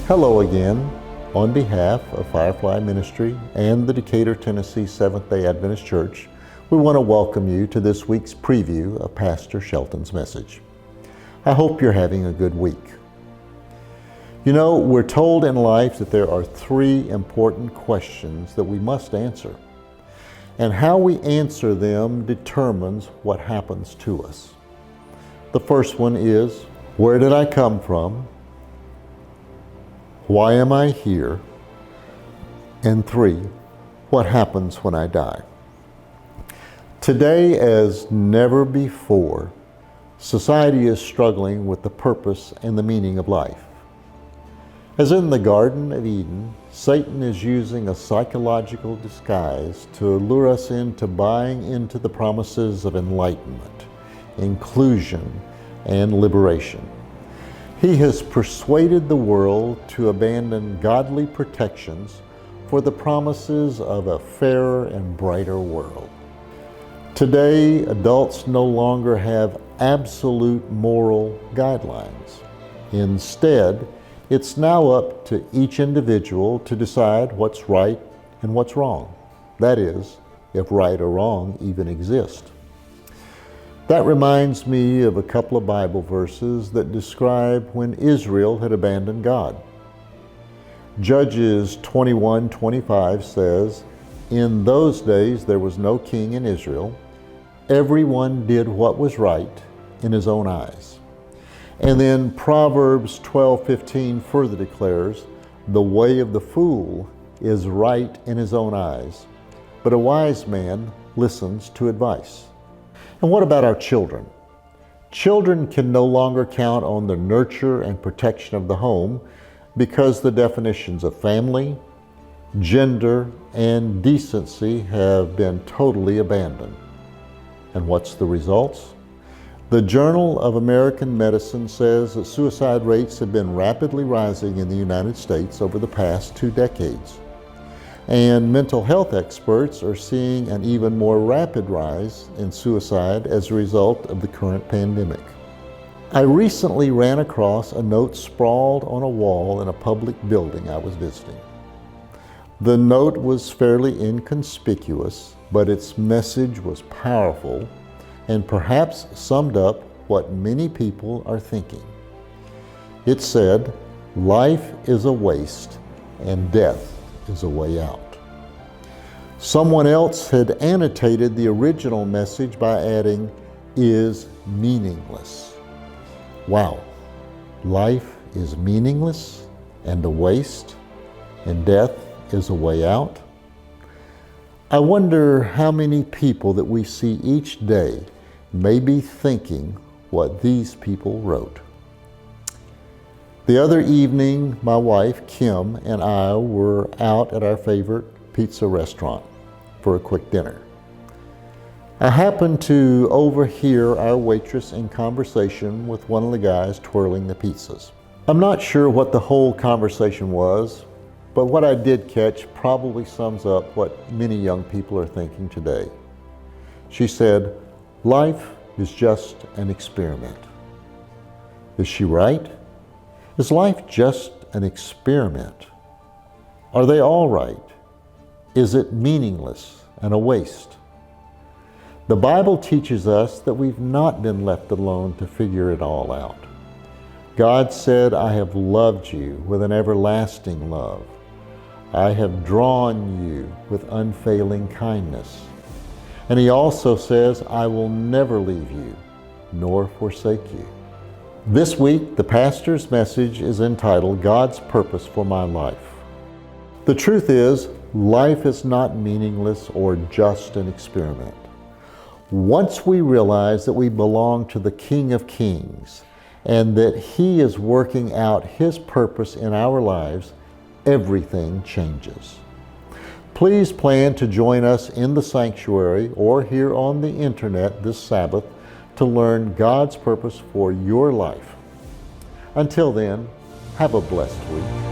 Hello again. On behalf of Firefly Ministry and the Decatur, Tennessee Seventh-day Adventist Church, we want to welcome you to this week's preview of Pastor Shelton's message. I hope you're having a good week. You know, we're told in life that there are three important questions that we must answer. And how we answer them determines what happens to us. The first one is, where did I come from? Why am I here? And three, what happens when I die? Today, as never before, society is struggling with the purpose and the meaning of life. As in the Garden of Eden, Satan is using a psychological disguise to lure us into buying into the promises of enlightenment, inclusion, and liberation. He has persuaded the world to abandon godly protections for the promises of a fairer and brighter world. Today, adults no longer have absolute moral guidelines. Instead, it's now up to each individual to decide what's right and what's wrong. That is, if right or wrong even exist. That reminds me of a couple of Bible verses that describe when Israel had abandoned God. Judges 21:25 says, "In those days there was no king in Israel. Everyone did what was right in his own eyes." And then Proverbs 12:15 further declares, "The way of the fool is right in his own eyes, but a wise man listens to advice." And what about our children? Children can no longer count on the nurture and protection of the home because the definitions of family, gender, and decency have been totally abandoned. And what's the results? The Journal of American Medicine says that suicide rates have been rapidly rising in the United States over the past 2 decades. And mental health experts are seeing an even more rapid rise in suicide as a result of the current pandemic. I recently ran across a note sprawled on a wall in a public building I was visiting. The note was fairly inconspicuous, but its message was powerful and perhaps summed up what many people are thinking. It said, "Life is a waste and death is a way out." Someone else had annotated the original message by adding, "is meaningless." Wow, life is meaningless and a waste, and death is a way out? I wonder how many people that we see each day may be thinking what these people wrote. The other evening, my wife, Kim, and I were out at our favorite pizza restaurant for a quick dinner. I happened to overhear our waitress in conversation with one of the guys twirling the pizzas. I'm not sure what the whole conversation was, but what I did catch probably sums up what many young people are thinking today. She said, "Life is just an experiment." Is she right? Is life just an experiment? Are they all right? Is it meaningless and a waste? The Bible teaches us that we've not been left alone to figure it all out. God said, "I have loved you with an everlasting love. I have drawn you with unfailing kindness." And He also says, "I will never leave you nor forsake you." This week, the pastor's message is entitled, "God's Purpose for My Life." The truth is, life is not meaningless or just an experiment. Once we realize that we belong to the King of Kings and that He is working out His purpose in our lives, everything changes. Please plan to join us in the sanctuary or here on the internet this Sabbath to learn God's purpose for your life. Until then, have a blessed week.